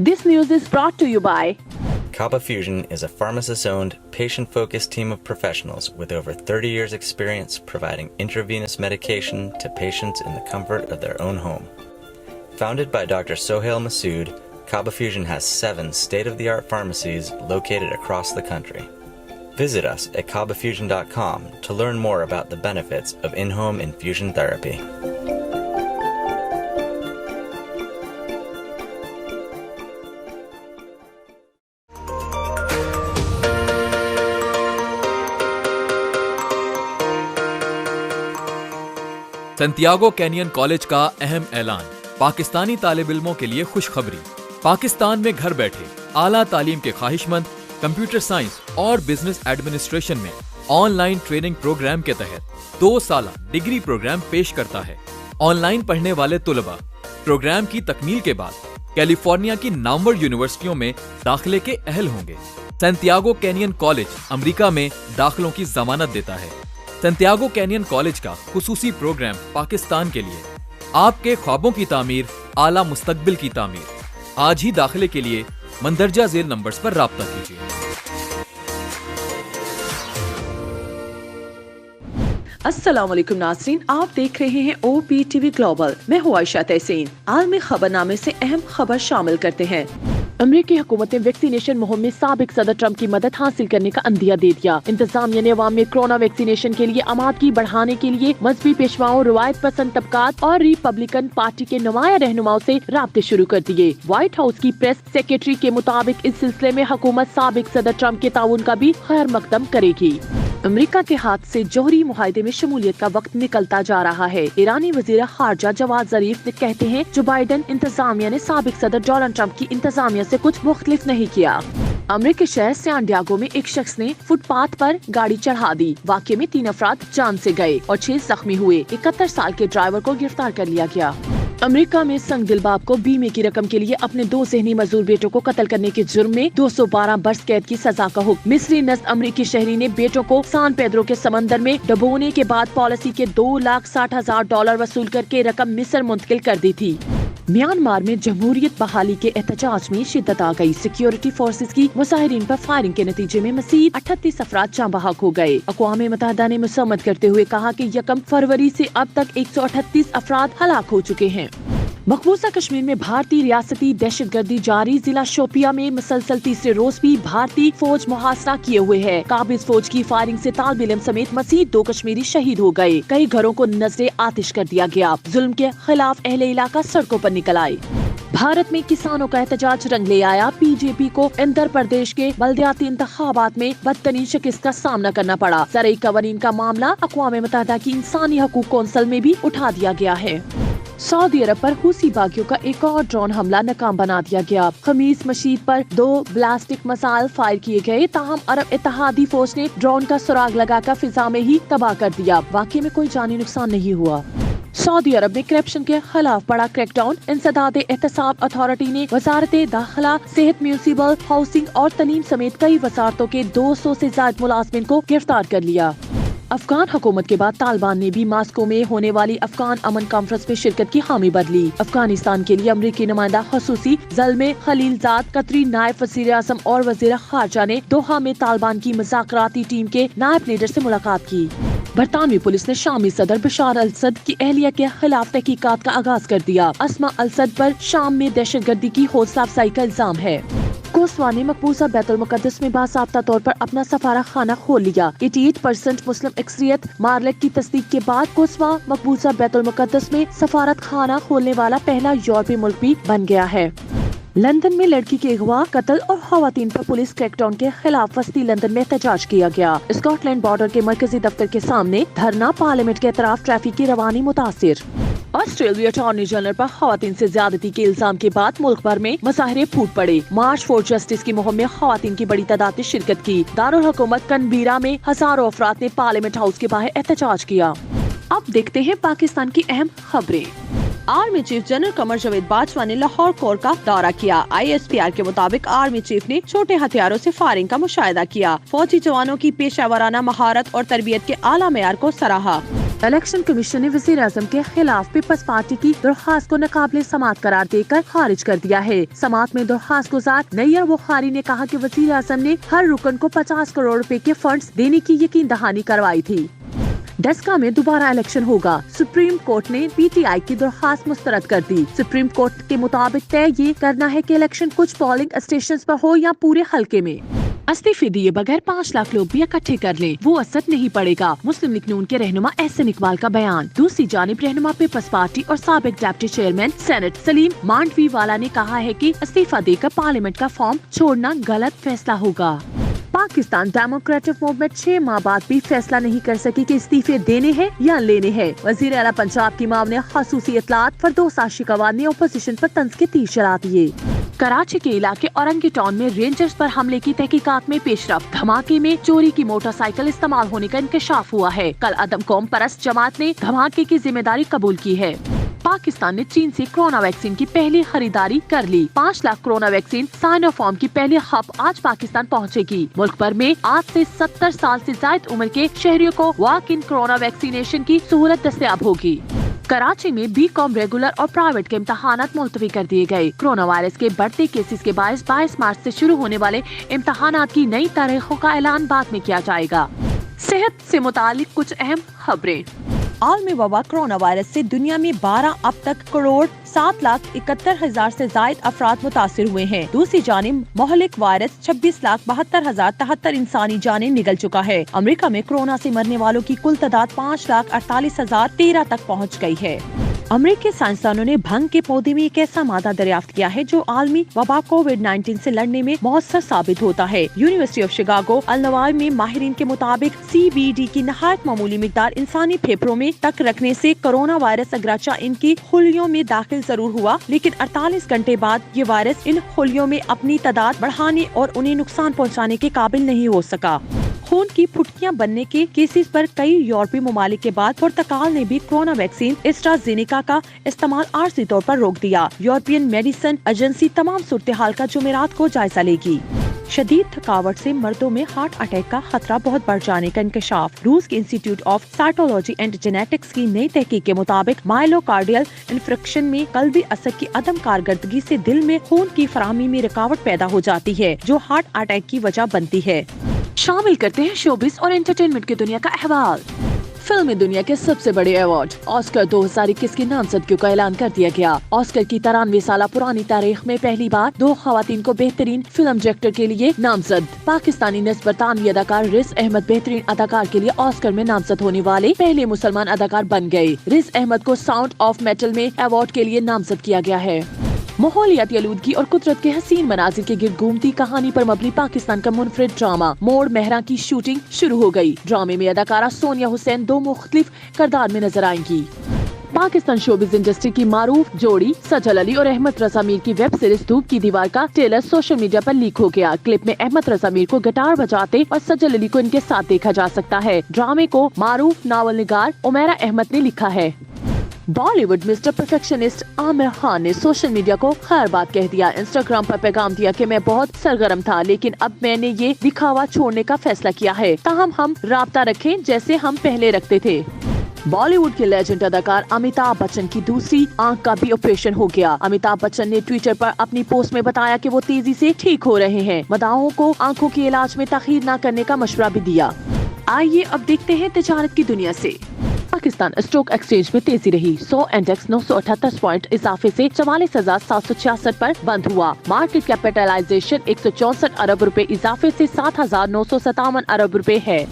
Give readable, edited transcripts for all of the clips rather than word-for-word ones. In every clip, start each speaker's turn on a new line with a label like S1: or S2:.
S1: This news is brought to you by
S2: Kaba Fusion is a pharmacist-owned, patient-focused team of professionals with over 30 years' experience providing intravenous medication to patients in the comfort of their own home. Founded by Dr. Sohail Masood, Kaba Fusion has 7 state-of-the-art pharmacies located across the country. Visit us at kabafusion.com to learn more about the benefits of in-home infusion therapy.
S3: سنتیاگو canyon college کا اہم اعلان، پاکستانی طالب علموں کے لیے خوشخبری۔ پاکستان میں گھر بیٹھے اعلیٰ تعلیم کے خواہش مند کمپیوٹر سائنس اور بزنس ایڈمنسٹریشن میں آن لائن ٹریننگ پروگرام کے تحت 2 سالہ ڈگری پروگرام پیش کرتا ہے۔ آن لائن پڑھنے والے طلباء پروگرام کی تکمیل کے بعد کیلیفورنیا کی نامور یونیورسٹیوں میں داخلے کے اہل ہوں گے۔ سنتیاگو کینین کالج امریکہ میں داخلوں کی ضمانت دیتا ہے۔ سنتیاگو کینین کالج کا خصوصی پروگرام پاکستان کے لیے، آپ کے خوابوں کی تعمیر، اعلیٰ مستقبل کی تعمیر۔ آج ہی داخلے کے لیے مندرجہ ذیل نمبرز پر رابطہ کیجیے۔
S1: السلام علیکم ناظرین، آپ دیکھ رہے ہیں او پی ٹی وی گلوبل۔ میں ہوں عائشہ تحسین۔ عالمی خبر نامے سے اہم خبر شامل کرتے ہیں۔ امریکی حکومت نے ویکسینیشن مہم میں سابق صدر ٹرمپ کی مدد حاصل کرنے کا عندیہ دے دیا۔ انتظامیہ نے عوام میں کورونا ویکسینیشن کے لیے آمادگی بڑھانے کے لیے مذہبی پیشواؤں، روایت پسند طبقات اور ریپبلکن پارٹی کے نمایاں رہنماؤں سے رابطے شروع کر دیے۔ وائٹ ہاؤس کی پریس سیکریٹری کے مطابق اس سلسلے میں حکومت سابق صدر ٹرمپ کے تعاون کا بھی خیر مقدم کرے گی۔ امریکہ کے ہاتھ سے جوہری معاہدے میں شمولیت کا وقت نکلتا جا رہا ہے۔ ایرانی وزیر خارجہ جواد ظریف نے کہتے ہیں جو بائیڈن انتظامیہ نے سابق صدر ڈونلڈ ٹرمپ کی انتظامیہ سے کچھ مختلف نہیں کیا۔ امریکی شہر سان ڈیاگو میں ایک شخص نے فٹ پاتھ پر گاڑی چڑھا دی۔ واقعے میں 3 افراد جان سے گئے اور 6 زخمی ہوئے۔ 71 سال کے ڈرائیور کو گرفتار کر لیا گیا۔ امریکہ میں سنگ دل باپ کو بیمے کی رقم کے لیے اپنے 2 ذہنی مزدور بیٹوں کو قتل کرنے کے جرم میں 212 برس قید کی سزا کا حکم۔ مصری نژد امریکی شہری نے بیٹوں کو سان پیدرو کے سمندر میں ڈبونے کے بعد پالیسی کے $260,000 وصول کر کے رقم مصر منتقل کر دی تھی۔ میانمار میں جمہوریت بحالی کے احتجاج میں شدت آ گئی۔ سیکیورٹی فورسز کی مظاہرین پر فائرنگ کے نتیجے میں مزید 38 افراد جاں بحق ہو گئے۔ اقوام متحدہ نے مذمت کرتے ہوئے کہا کہ 1 فروری سے اب تک 138 افراد ہلاک ہو چکے ہیں۔ مقبوضہ کشمیر میں بھارتی ریاستی دہشت گردی جاری۔ ضلع شوپیاں میں مسلسل تیسرے روز بھی بھارتی فوج محاصرہ کیے ہوئے ہے۔ قابض فوج کی فائرنگ سے طالب علم سمیت مزید 2 کشمیری شہید ہو گئے۔ کئی گھروں کو نذر آتش کر دیا گیا۔ ظلم کے خلاف اہل علاقہ سڑکوں پر نکل آئے۔ بھارت میں کسانوں کا احتجاج رنگ لے آیا۔ پی جے پی کو اندر پردیش کے بلدیاتی انتخابات میں بدترین شکست کا سامنا کرنا پڑا۔ زرعی قوانین کا معاملہ اقوام متحدہ کی انسانی حقوق کونسل میں بھی اٹھا دیا گیا ہے۔ سعودی عرب پر حوثی باغیوں کا ایک اور ڈرون حملہ ناکام بنا دیا گیا۔ خمیس مشید پر 2 بلاسٹک میزائل فائر کیے گئے، تاہم عرب اتحادی فوج نے ڈرون کا سراغ لگا کر فضا میں ہی تباہ کر دیا۔ واقعے میں کوئی جانی نقصان نہیں ہوا۔ سعودی عرب میں کرپشن کے خلاف بڑا کریک ڈاؤن۔ انسداد احتساب اتھارٹی نے وزارت داخلہ، صحت، میونسپل، ہاؤسنگ اور تعلیم سمیت کئی وزارتوں کے 200 سے زائد ملازمین کو گرفتار کر لیا۔ افغان حکومت کے بعد طالبان نے بھی ماسکو میں ہونے والی افغان امن کانفرنس میں شرکت کی حامی بدلی۔ افغانستان کے لیے امریکی نمائندہ خصوصی زلمے خلیل زاد، قطری نائب وزیر اعظم اور وزیر خارجہ نے دوحہ میں طالبان کی مذاکراتی ٹیم کے نائب لیڈر سے ملاقات کی۔ برطانوی پولیس نے شامی صدر بشار الاسد کی اہلیہ کے خلاف تحقیقات کا آغاز کر دیا۔ اسما الاسد پر شام میں دہشت گردی کی حوصلہ افزائی کا الزام ہے۔ کوسوا نے مقبوضہ بیت المقدس میں باضابطہ طور پر اپنا سفارہ خانہ کھول لیا۔ 88% مسلم اکثریت مارلک کی تصدیق کے بعد کوسوا مقبوضہ بیت المقدس میں سفارت خانہ کھولنے والا پہلا یورپی ملک بھی بن گیا ہے۔ لندن میں لڑکی کے اغوا، قتل اور خواتین پر پولیس کریک ڈاؤن کے خلاف وسطی لندن میں احتجاج کیا گیا۔ اسکاٹ لینڈ بارڈر کے مرکزی دفتر کے سامنے دھرنا، پارلیمنٹ کے اطراف ٹریفک کی روانی متاثر۔ آسٹریلوی اٹارنی جنرل پر خواتین سے زیادتی کے الزام کے بعد ملک بھر میں مظاہرے پھوٹ پڑے۔ مارچ فور جسٹس کی مہم میں خواتین کی بڑی تعداد نے شرکت کی۔ دارالحکومت کنبیرا میں ہزاروں افراد نے پارلیمنٹ ہاؤس کے باہر احتجاج کیا۔ اب دیکھتے ہیں پاکستان کی اہم خبریں۔ Army chief general Qamar Javed Bajwa نے لاہور کور کا دورہ کیا۔ ISPR کے مطابق آرمی چیف نے چھوٹے ہتھیاروں سے فائرنگ کا مشاہدہ کیا۔ فوجی جوانوں کی پیشہ ورانہ مہارت اور تربیت کے اعلیٰ معیار کو سراہا۔ الیکشن کمیشن نے وزیر اعظم کے خلاف پیپلز پارٹی کی درخواست کو ناقابل سماعت قرار دے کر خارج کر دیا ہے۔ سماعت میں درخواست گزار نیئر بخاری نے کہا کہ وزیر اعظم نے ہر رکن کو 50 کروڑ روپے کے فنڈز دینے کی یقین دہانی کروائی تھی۔ ڈسکا میں دوبارہ الیکشن ہوگا، سپریم کورٹ نے پی ٹی آئی کی درخواست مسترد کر دی۔ سپریم کورٹ کے مطابق طے یہ کرنا ہے کہ الیکشن کچھ پولنگ اسٹیشنز پر ہو یا پورے حلقے میں۔ استعفے دیے بغیر 5 لاکھ لوگ بھی اکٹھے کر لیں، وہ اثر نہیں پڑے گا، مسلم لیگ نون کے رہنما احسن اقبال کا بیان۔ دوسری جانب رہنما پیپلز پارٹی اور سابق ڈپٹی چیئرمین سینٹ سلیم مانڈوی والا نے کہا ہے کہ استعفیٰ دے کر پارلیمنٹ کا فارم چھوڑنا غلط فیصلہ ہوگا۔ پاکستان ڈیموکریٹک موومنٹ 6 ماہ بعد بھی فیصلہ نہیں کر سکی کہ استعفے دینے ہیں یا لینے ہیں۔ وزیر اعلیٰ پنجاب کی معاون خصوصی اطلاعات فردوس عاشقاواد نے اپوزیشن پر طنز کے تیر چلا دیے۔ کراچی کے علاقے اورنگی ٹاؤن میں رینجرز پر حملے کی تحقیقات میں پیش رفت، دھماکے میں چوری کی موٹر سائیکل استعمال ہونے کا انکشاف ہوا ہے۔ کل عدم قوم پرست جماعت نے دھماکے کی ذمہ داری قبول کی ہے۔ پاکستان نے چین سے کورونا ویکسین کی پہلی خریداری کر لی۔ 5 lakh corona vaccine Sino form کی پہلی خپ آج پاکستان پہنچے گی۔ ملک بھر میں آج سے 70 سال سے زائد عمر کے شہریوں کو واک ان کورونا ویکسینیشن کی سہولت دستیاب ہوگی۔ کراچی میں بی کام ریگولر اور پرائیویٹ کے امتحانات ملتوی کر دیے گئے۔ کورونا وائرس کے بڑھتے کیسز کے باعث 22 مارچ سے شروع ہونے والے امتحانات کی نئی تاریخوں کا اعلان بعد میں کیا جائے گا۔ صحت سے متعلق کچھ اہم خبریں۔ عالمی وبا کورونا وائرس سے دنیا میں 12 اب تک کروڑ 7,71,000 سے زائد افراد متاثر ہوئے ہیں۔ دوسری جانب مہلک وائرس 26,72,073 انسانی جانیں نگل چکا ہے۔ امریکہ میں کورونا سے مرنے والوں کی کل تعداد 5,48,013 تک پہنچ گئی ہے۔ امریکی سائنسدانوں نے بھنگ کے پودے میں ایک ایسا مادہ دریافت کیا ہے جو عالمی وبا کووڈ-19 سے لڑنے میں مؤثر ثابت ہوتا ہے۔ یونیورسٹی آف شکاگو النوائی میں ماہرین کے مطابق CBD کی نہایت معمولی مقدار انسانی پھیپھڑوں میں تک رکھنے سے کورونا وائرس اگرچہ ان کی خلیوں میں داخل ضرور ہوا، لیکن 48 گھنٹے بعد یہ وائرس ان خلیوں میں اپنی تعداد بڑھانے اور انہیں نقصان پہنچانے کے قابل نہیں ہو سکا۔ خون کی پھٹکیاں بننے کے کیسز پر کئی یورپی ممالک کے بعد پرتگال نے بھی کورونا ویکسین ایسٹرازینیکا کا استعمال عارضی طور پر روک دیا۔ یورپین میڈیسن ایجنسی تمام صورتحال کا جمعرات کو جائزہ لے گی۔ شدید تھکاوٹ سے مردوں میں ہارٹ اٹیک کا خطرہ بہت بڑھ جانے کا انکشاف۔ روس کے انسٹی ٹیوٹ آف سائٹولوجی اینڈ جینیٹکس کی نئی تحقیق کے مطابق مائلوکارڈیل انفریکشن میں قلبی اثر کی عدم کارکردگی سے دل میں خون کی فراہمی میں رکاوٹ پیدا ہو جاتی ہے، جو ہارٹ اٹیک کی وجہ بنتی ہے۔ شامل کرتے ہیں شوبز اور انٹرٹینمنٹ کی دنیا کا احوال۔ فلمی دنیا کے سب سے بڑے ایوارڈ آسکر 2021 کی نامزدگیوں کا اعلان کر دیا گیا۔ آسکر کی 93 سالہ پرانی تاریخ میں پہلی بار 2 خواتین کو بہترین فلم ڈائریکٹر کے لیے نامزد۔ پاکستانی نسل برطانوی اداکار رز احمد بہترین اداکار کے لیے آسکر میں نامزد ہونے والے پہلے مسلمان اداکار بن گئے۔ رز احمد کو ساؤنڈ آف میٹل میں ایوارڈ کے لیے نامزد کیا گیا ہے۔ ماحولیاتی آلودگی اور قدرت کے حسین مناظر کے گرد گھومتی کہانی پر مبنی پاکستان کا منفرد ڈرامہ موڑ مہراں کی شوٹنگ شروع ہو گئی۔ ڈرامے میں اداکارہ سونیا حسین 2 مختلف کردار میں نظر آئیں گی۔ پاکستان شوبز انڈسٹری کی معروف جوڑی سجل علی اور احمد رضا میر کی ویب سیریز دھوپ کی دیوار کا ٹریلر سوشل میڈیا پر لیک ہو گیا۔ کلپ میں احمد رضا میر کو گٹار بجاتے اور سجل علی کو ان کے ساتھ دیکھا جا سکتا ہے۔ ڈرامے کو معروف ناول نگار عمیرہ احمد نے لکھا ہے۔ بالی would mister perfectionist Aamir Khan نے سوشل میڈیا کو خیر بات کہہ دیا۔ انسٹاگرام پر پیغام دیا کہ میں بہت سرگرم تھا، لیکن اب میں نے یہ دکھاوا چھوڑنے کا فیصلہ کیا ہے، تاہم ہم رابطہ رکھیں جیسے ہم پہلے رکھتے تھے۔ بالی ووڈ کے لیجنڈ اداکار امیتابھ بچن کی دوسری آنکھ کا بھی آپریشن ہو گیا۔ امیتابھ بچن نے ٹویٹر پر اپنی پوسٹ میں بتایا کہ وہ تیزی سے ٹھیک ہو رہے ہیں۔ مداحوں کو آنکھوں کے علاج میں تاخیر نہ کرنے کا مشورہ بھی دیا۔ آئیے اب دیکھتے ہیں تجارت کی دنیا سے۔ پاکستان اسٹاک ایکسچینج میں تیزی رہی۔ 100 انڈیکس 978 پوائنٹ اضافے سے 44,766 پر بند ہوا۔ مارکیٹ کیپٹلائزیشن 164 ارب روپے اضافے سے 7,957 ارب روپے ہے۔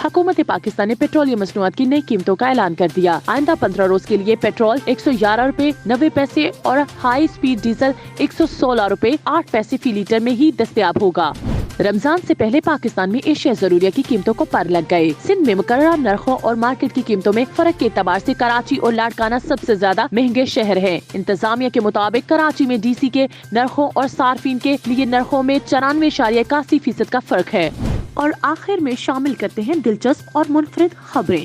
S1: حکومت پاکستان نے پیٹرولیم مصنوعات کی نئی قیمتوں کا اعلان کر دیا۔ آئندہ 15 روز کے لیے پیٹرول 111 روپے 90 پیسے اور ہائی سپیڈ ڈیزل 116 روپے 8 پیسے فی لیٹر میں ہی دستیاب ہوگا۔ رمضان سے پہلے پاکستان میں اشیاء ضروریہ کی قیمتوں کو پر لگ گئے۔ سندھ میں مقررہ نرخوں اور مارکیٹ کی قیمتوں میں فرق کے اعتبار سے کراچی اور لاڑکانہ سب سے زیادہ مہنگے شہر ہیں۔ انتظامیہ کے مطابق کراچی میں ڈی سی کے نرخوں اور صارفین کے لیے نرخوں میں 94.81% کا فرق ہے۔ اور آخر میں شامل کرتے ہیں دلچسپ اور منفرد خبریں۔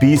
S4: 20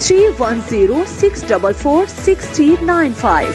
S1: 3106446395।